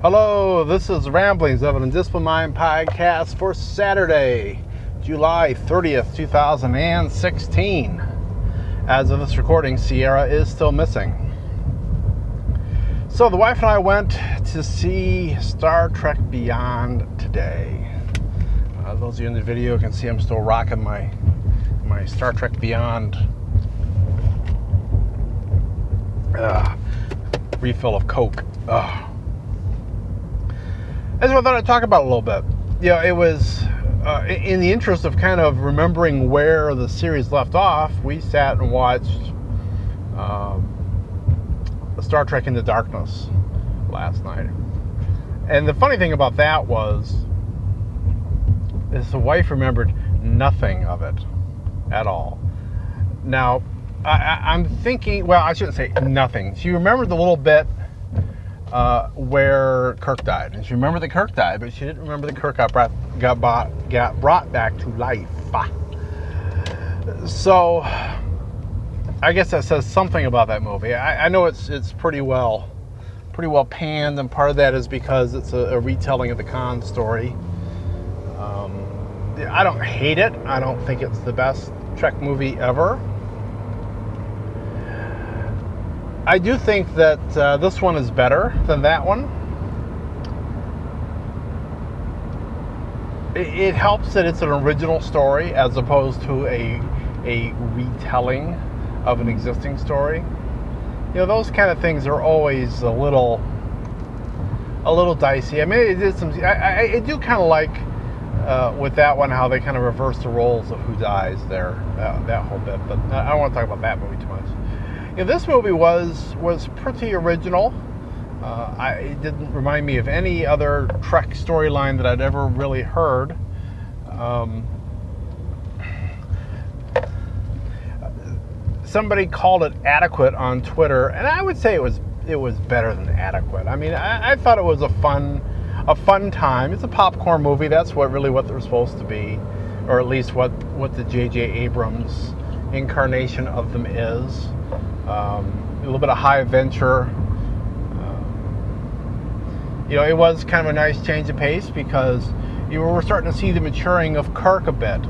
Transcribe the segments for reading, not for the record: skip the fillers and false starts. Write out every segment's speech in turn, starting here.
Hello, this is Ramblings of an Undisciplined Mind podcast for Saturday, July 30th, 2016. As of this recording, Sierra is still missing. So the wife and I went to see Star Trek Beyond today. Those of you in the video can see I'm still rocking my Star Trek Beyond refill of Coke. That's what I thought I'd talk about a little bit. It was in the interest of kind of remembering where the series left off. We sat and watched Star Trek Into Darkness last night, and the funny thing about that is the wife remembered nothing of it at all. Now, I'm thinking, well, I shouldn't say nothing. She remembered the little bit where Kirk died, and she remembered that Kirk died, but she didn't remember that Kirk got brought back to life. So I guess that says something about that movie. I know it's pretty well panned, and part of that is because it's a retelling of the Khan story. I don't hate it. I don't think it's the best Trek movie ever. I do think that this one is better than that one. It helps that it's an original story as opposed to a retelling of an existing story. Those kind of things are always a little dicey. I mean, I do kind of like with that one how they kind of reverse the roles of who dies there, that whole bit. But I don't want to talk about that movie too much. This movie was pretty original. It didn't remind me of any other Trek storyline that I'd ever really heard. Somebody called it adequate on Twitter, and I would say it was better than adequate. I mean, I thought it was a fun time. It's a popcorn movie. That's what they're supposed to be, or at least what the J.J. Abrams incarnation of them is. A little bit of high adventure. It was kind of a nice change of pace because you were starting to see the maturing of Kirk a bit.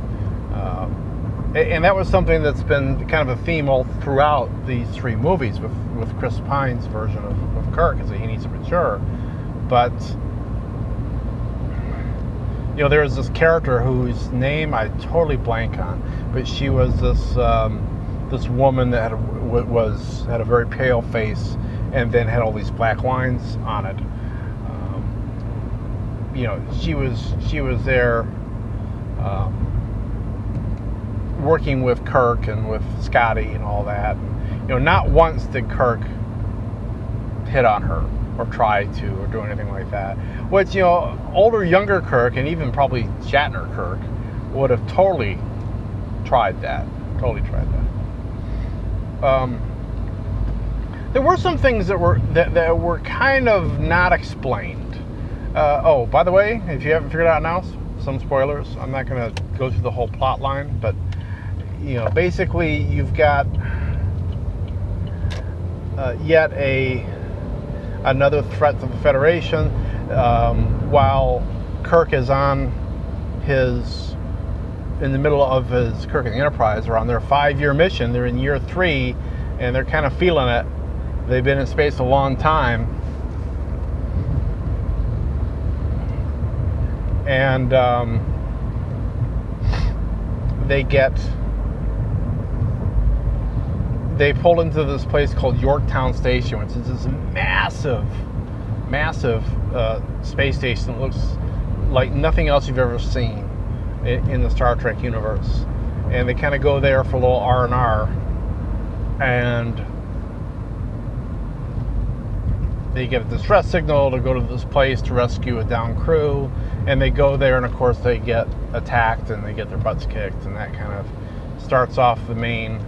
And that was something that's been kind of a theme all throughout these three movies with Chris Pine's version of Kirk, is that he needs to mature. But there's this character whose name I totally blank on, but she was this woman that had a very pale face and then had all these black lines on it. She was there working with Kirk and with Scotty and all that. Not once did Kirk hit on her or try to or do anything like that. Which, older, younger Kirk, and even probably Shatner Kirk, would have totally tried that. There were some things that were kind of not explained. By the way, if you haven't figured it out now, some spoilers. I'm not going to go through the whole plot line, but basically you've got yet another threat to the Federation. While Kirk is in the middle of his Kirk and the Enterprise are on their 5-year mission. They're in year 3, and they're kind of feeling it. They've been in space a long time, and they pull into this place called Yorktown Station, which is this massive space station that looks like nothing else you've ever seen in the Star Trek universe. And they kind of go there for a little R&R, and they get a distress signal to go to this place to rescue a downed crew, and they go there, and of course they get attacked and they get their butts kicked, and that kind of starts off the main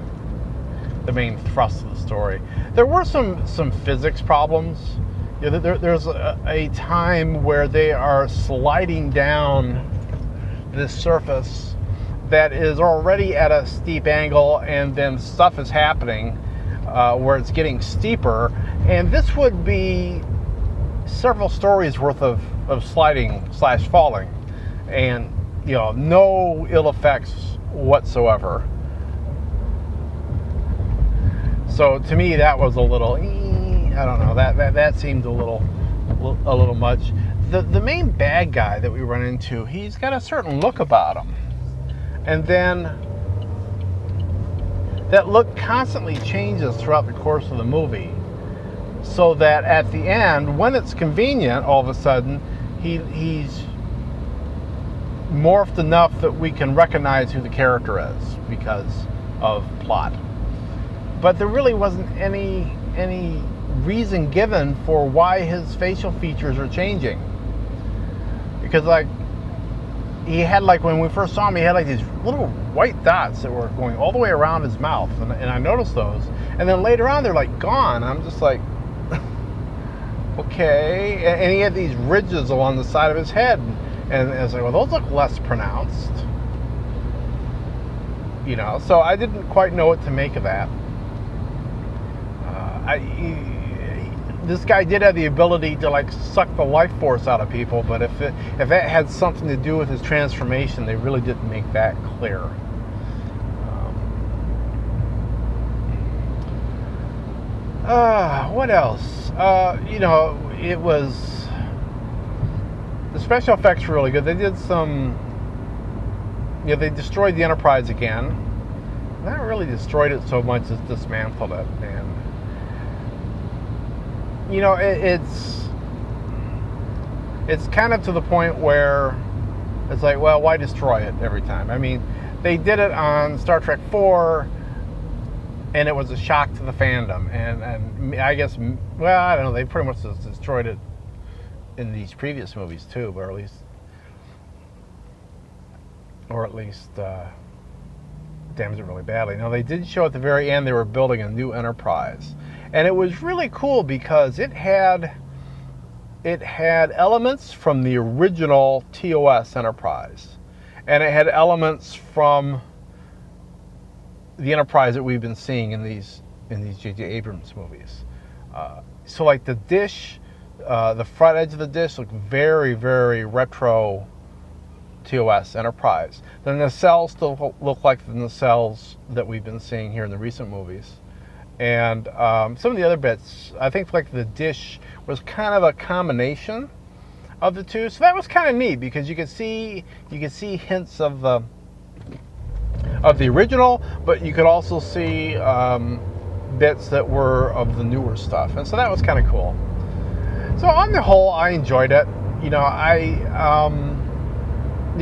thrust of the story. There were some physics problems. There's a time where they are sliding down this surface that is already at a steep angle, and then stuff is happening where it's getting steeper, and this would be several stories worth of sliding / falling, and no ill effects whatsoever. So to me, that was a little, I don't know, that seemed a little much. The main bad guy that we run into, he's got a certain look about him, and then that look constantly changes throughout the course of the movie, so that at the end, when it's convenient, all of a sudden he's morphed enough that we can recognize who the character is because of plot. But there really wasn't any reason given for why his facial features are changing. Because he had, when we first saw him, he had these little white dots that were going all the way around his mouth, and I noticed those. And then later on, they're gone. I'm just like, okay. And he had these ridges along the side of his head, and I was like, well, those look less pronounced. So I didn't quite know what to make of that. This guy did have the ability to suck the life force out of people, but if that had something to do with his transformation, they really didn't make that clear. What else? It was, the special effects were really good. They did some, they destroyed the Enterprise again. Not really destroyed it so much as dismantled it, and it's kind of to the point where it's like, well, why destroy it every time? I mean, they did it on Star Trek 4, and it was a shock to the fandom, and I guess, well, I don't know, they pretty much just destroyed it in these previous movies too, or at least damaged it really badly. Now, they did show at the very end they were building a new Enterprise. And it was really cool because it had elements from the original TOS Enterprise, and it had elements from the Enterprise that we've been seeing in these J.J. Abrams movies. So the dish, the front edge of the dish looked very, very retro TOS Enterprise. The nacelles still look like the nacelles that we've been seeing here in the recent movies. And some of the other bits, I think the dish was kind of a combination of the two. So that was kind of neat because you could see hints of the original, but you could also see bits that were of the newer stuff. And so that was kind of cool. So on the whole, I enjoyed it.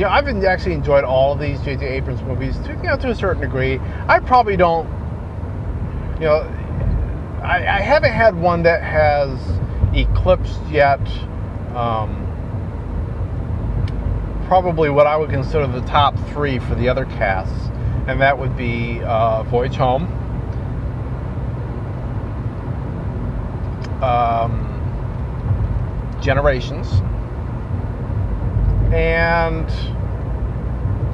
I've actually enjoyed all of these J.J. Abrams movies to a certain degree. I probably don't. I haven't had one that has eclipsed yet probably what I would consider the top 3 for the other casts, and that would be Voyage Home, Generations, and,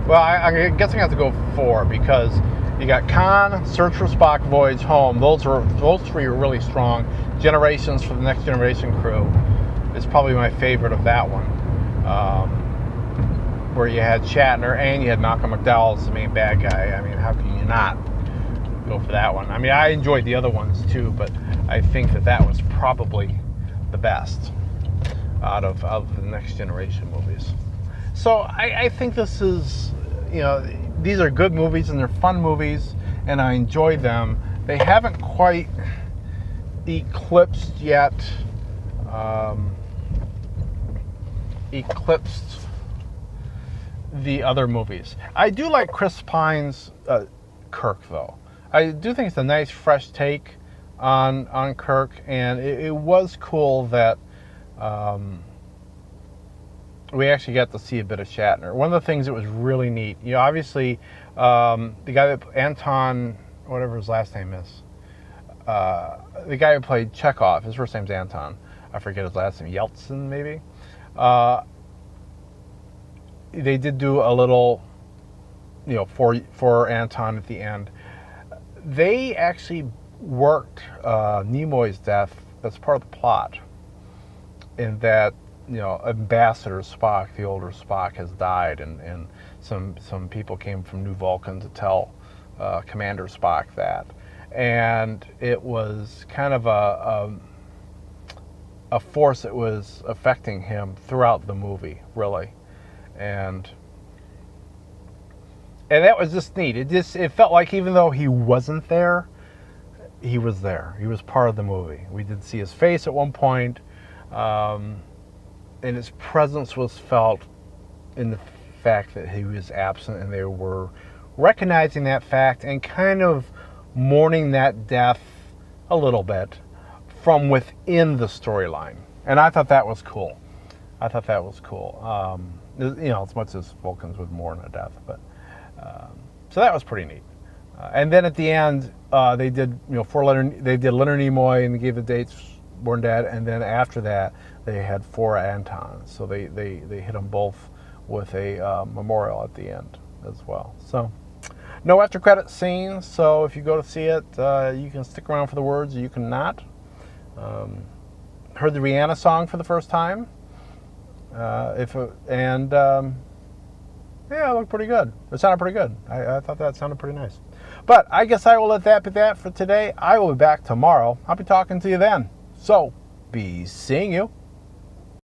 well, I guess I'm going to have to go 4 because you got Khan, Search for Spock, Voyage Home. Those 3 are really strong. Generations for the Next Generation crew is probably my favorite of that one, where you had Shatner and you had Malcolm McDowell as the main bad guy. I mean, how can you not go for that one? I mean, I enjoyed the other ones too, but I think that was probably the best out of the Next Generation movies. So I think this is, these are good movies and they're fun movies, and I enjoyed them. They haven't quite eclipsed yet. Eclipsed the other movies. I do like Chris Pine's Kirk, though. I do think it's a nice, fresh take on Kirk, and it was cool that we actually got to see a bit of Shatner. One of the things that was really neat, obviously, the guy that Anton, whatever his last name is, the guy who played Chekhov, his first name's Anton. I forget his last name, Yeltsin maybe. They did do a little, for Anton at the end. They actually worked Nimoy's death as part of the plot. in that, Ambassador Spock, the older Spock, has died, and some people came from New Vulcan to tell Commander Spock that, and it was kind of a force that was affecting him throughout the movie, really, and that was just neat. It felt like even though he wasn't there, he was there. He was part of the movie. We did see his face at one point. And his presence was felt in the fact that he was absent, and they were recognizing that fact and kind of mourning that death a little bit from within the storyline. And I thought that was cool. As much as Vulcans would mourn a death, but so that was pretty neat. And then at the end, they did Leonard Nimoy and gave the dates, born dead, and then after that they had 4 Antons, so they hit them both with a memorial at the end as well. So no after credit scene, so if you go to see it, you can stick around for the words or you can not. Heard the Rihanna song for the first time, yeah, it looked pretty good. It sounded pretty good. I thought that sounded pretty nice. But I guess I will let that be that for today. I will be back tomorrow. I'll be talking to you then. So, be seeing you.